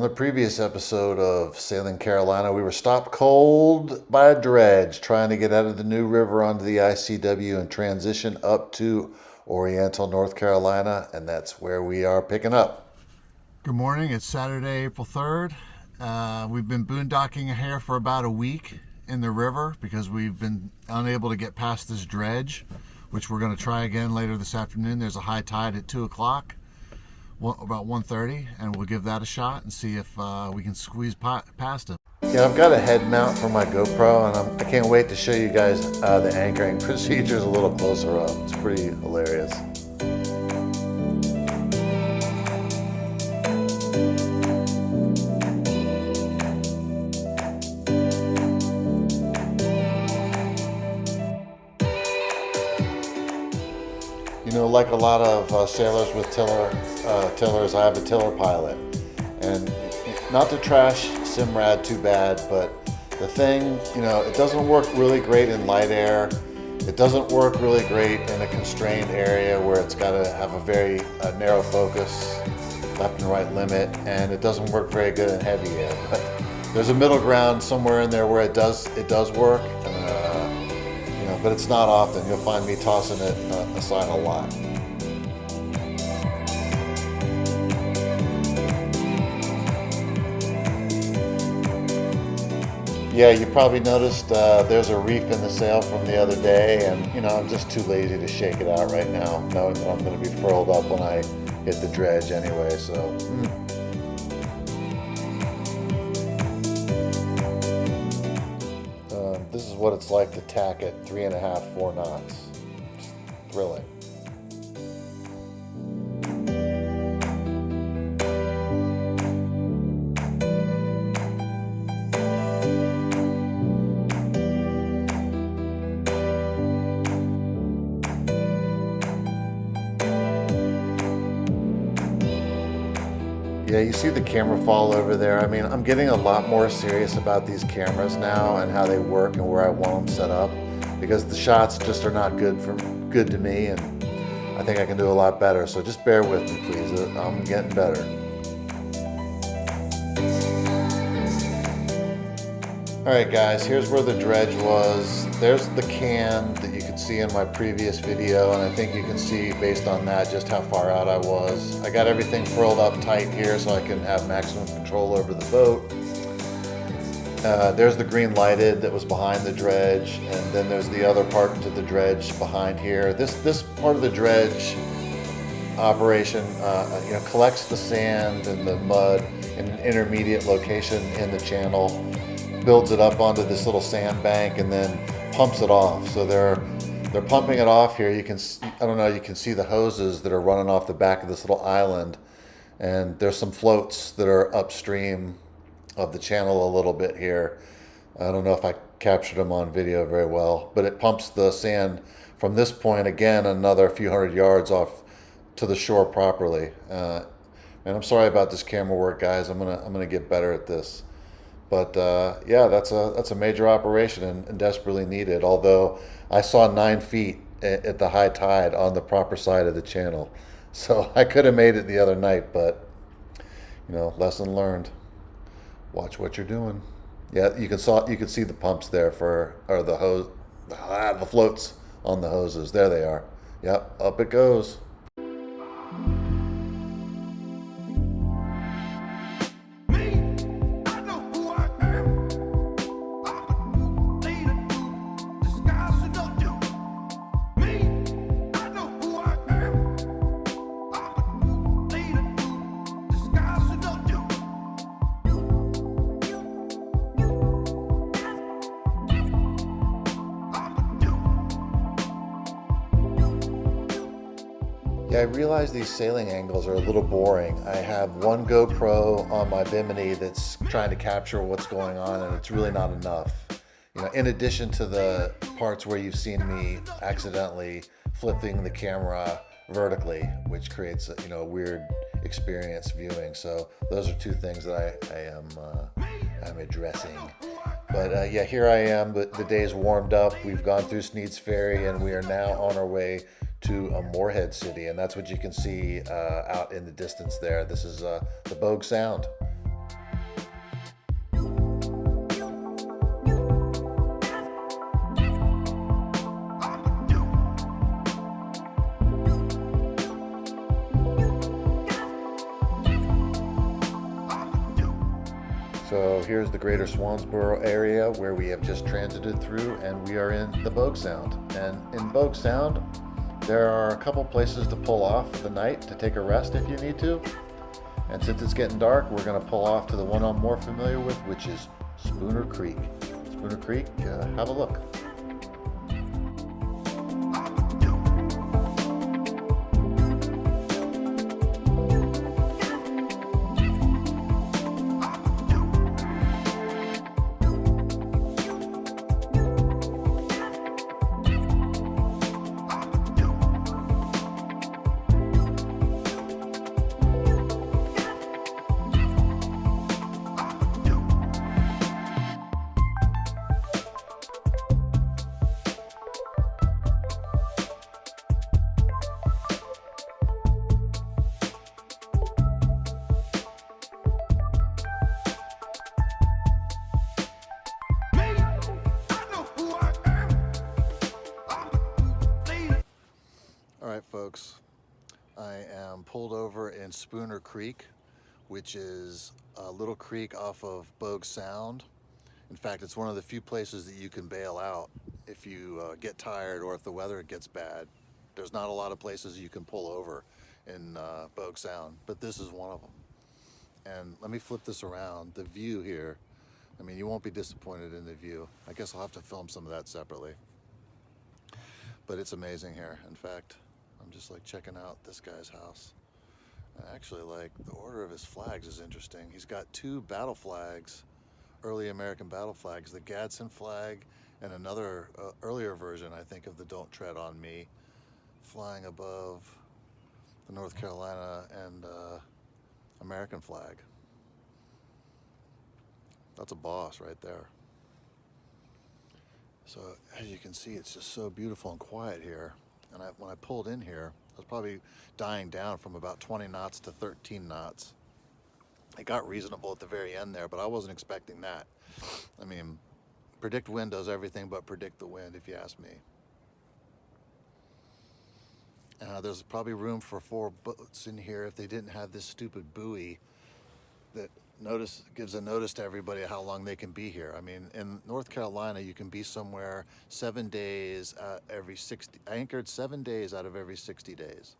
On the previous episode of Sailing Carolina, we were stopped cold by a dredge trying to get out of the New River onto the ICW and transition up to Oriental, North Carolina, and that's where we are picking up. Good morning. It's Saturday, April 3rd. We've been boondocking here for about a week in the river because we've been unable to get past this dredge, which we're going to try again later this afternoon. There's a high tide at 2 o'clock. About 1:30, and we'll give that a shot and see if we can squeeze past it. Yeah, I've got a head mount for my GoPro, and I can't wait to show you guys the anchoring procedures a little closer up. It's pretty hilarious. You know, like a lot of sailors with tillers, I have a tiller pilot. And not to trash Simrad too bad, but the thing, you know, it doesn't work really great in light air. It doesn't work really great in a constrained area where it's got to have a very narrow focus, left and right limit, and it doesn't work very good in heavy air. But there's a middle ground somewhere in there where it does work. But it's not often. You'll find me tossing it aside a lot. Yeah, you probably noticed there's a reef in the sail from the other day, and you know, I'm just too lazy to shake it out right now, knowing that I'm going to be furled up when I hit the dredge anyway, so. This is what it's like to tack at 3.5, 4 knots. It's thrilling. Yeah, you see the camera fall over there. I mean, I'm getting a lot more serious about these cameras now and how they work and where I want them set up, because the shots just are not good to me, and I think I can do a lot better. So just bear with me, please. I'm getting better. All right, guys, here's where the dredge was. There's the can that you could see in my previous video, and I think you can see based on that just how far out I was. I got everything furled up tight here so I can have maximum control over the boat. There's the green lighted that was behind the dredge, and then there's the other part to the dredge behind here. This part of the dredge operation collects the sand and the mud in an intermediate location in the channel, builds it up onto this little sand bank, and then pumps it off. So they're pumping it off here. You can see the hoses that are running off the back of this little island, and there's some floats that are upstream of the channel a little bit here. I don't know if I captured them on video very well, but it pumps the sand from this point again another few hundred yards off to the shore properly. And I'm sorry about this camera work, guys. I'm gonna get better at this. But yeah, that's a major operation and desperately needed. Although I saw 9 feet at the high tide on the proper side of the channel, so I could have made it the other night. But you know, lesson learned. Watch what you're doing. Yeah, you can see the pumps there or the hose, the floats on the hoses. There they are. Yep, up it goes. Yeah, I realize these sailing angles are a little boring. I have one GoPro on my Bimini that's trying to capture what's going on, and it's really not enough. You know, in addition to the parts where you've seen me accidentally flipping the camera vertically, which creates a weird experience viewing. So those are 2 things that I'm addressing. But yeah, here I am. The day's warmed up. We've gone through Sneed's Ferry, and we are now on our way to a Moorehead City, and that's what you can see out in the distance there. This is the Bogue Sound. here's the greater Swansboro area where we have just transited through, and we are in the Bogue Sound. And in Bogue Sound, there are a couple places to pull off for the night to take a rest if you need to. And since it's getting dark, we're going to pull off to the one I'm more familiar with, which is Spooner Creek. Spooner Creek, have a look. Alright folks, I am pulled over in Spooner Creek, which is a little creek off of Bogue Sound. In fact, it's one of the few places that you can bail out if you get tired or if the weather gets bad. There's not a lot of places you can pull over in Bogue Sound, but this is one of them. And let me flip this around. The view here, I mean, you won't be disappointed in the view. I guess I'll have to film some of that separately. But it's amazing here. In fact, I'm just like checking out this guy's house. And actually, like, the order of his flags is interesting. He's got two battle flags, early American battle flags, the Gadsden flag and another earlier version, I think, of the Don't Tread on Me, flying above the North Carolina and American flag. That's a boss right there. So as you can see, it's just so beautiful and quiet here. And when I pulled in here, I was probably dying down from about 20 knots to 13 knots. It got reasonable at the very end there, but I wasn't expecting that. I mean, predict wind does everything but predict the wind, if you ask me. There's probably room for 4 boats in here if they didn't have this stupid buoy that gives a notice to everybody how long they can be here. I mean, in North Carolina, you can be somewhere 7 days every 60, anchored 7 days out of every 60 days.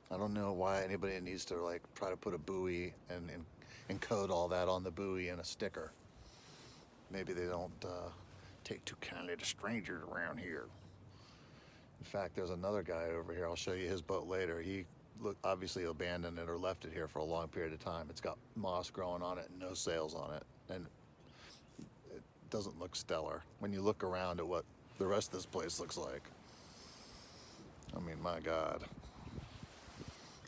I don't know why anybody needs to like try to put a buoy and encode all that on the buoy in a sticker. Maybe they don't take too kindly to strangers around here. In fact, there's another guy over here. I'll show you his boat later. He obviously abandoned it or left it here for a long period of time. It's got moss growing on it and no sails on it, and it doesn't look stellar when you look around at what the rest of this place looks like. I mean, my God.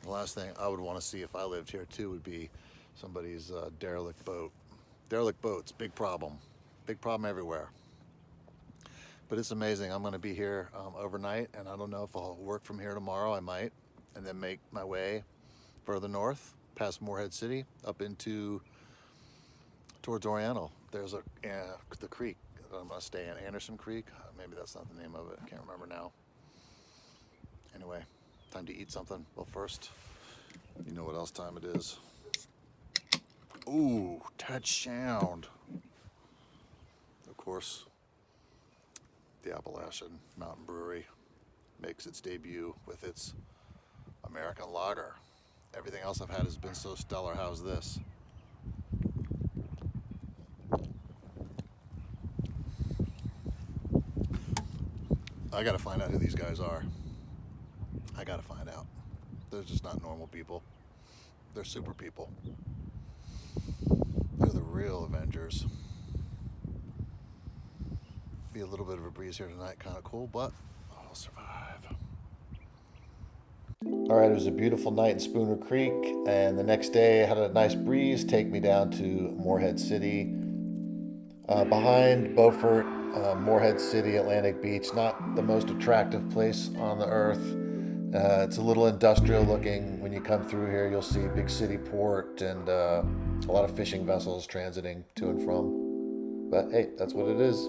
The last thing I would want to see if I lived here too would be somebody's derelict boat. Derelict boats, big problem everywhere. But it's amazing. I'm going to be here overnight, and I don't know if I'll work from here tomorrow. I might, and then make my way further north past Moorehead City up towards Oriental. There's the creek that I'm going to stay in, Anderson Creek. Maybe that's not the name of it. I can't remember now. Anyway, time to eat something. Well, first, you know what else time it is. Ooh, that sound. Of course, the Appalachian Mountain Brewery makes its debut with its American lager. Everything else I've had has been so stellar. How's this? I gotta find out who these guys are. I gotta find out. They're just not normal people. They're super people. They're the real Avengers. Be a little bit of a breeze here tonight, kind of cool, but I'll survive. All right, it was a beautiful night in Spooner Creek, and the next day I had a nice breeze take me down to Moorehead City. Behind Beaufort, Moorehead City, Atlantic Beach, not the most attractive place on the earth. It's a little industrial looking. When you come through here, you'll see big city port and a lot of fishing vessels transiting to and from. But hey, that's what it is.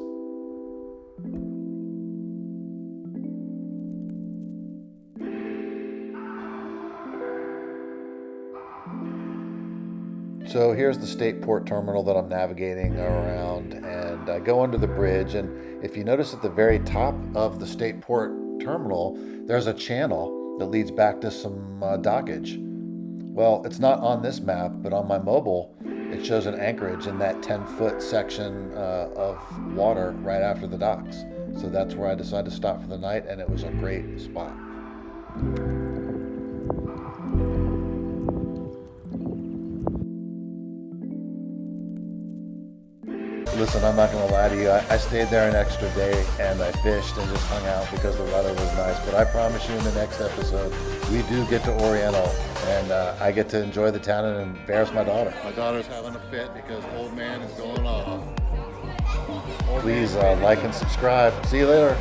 So here's the State Port terminal that I'm navigating around, and I go under the bridge, and if you notice at the very top of the State Port terminal, there's a channel that leads back to some dockage. Well, it's not on this map, but on my mobile, it shows an anchorage in that 10-foot section of water right after the docks. So that's where I decided to stop for the night, and it was a great spot. Listen, I'm not going to lie to you. I stayed there an extra day, and I fished and just hung out because the weather was nice. But I promise you in the next episode, we do get to Oriental, and I get to enjoy the town and embarrass my daughter. My daughter's having a fit because old man is going off. Please like and subscribe. See you later.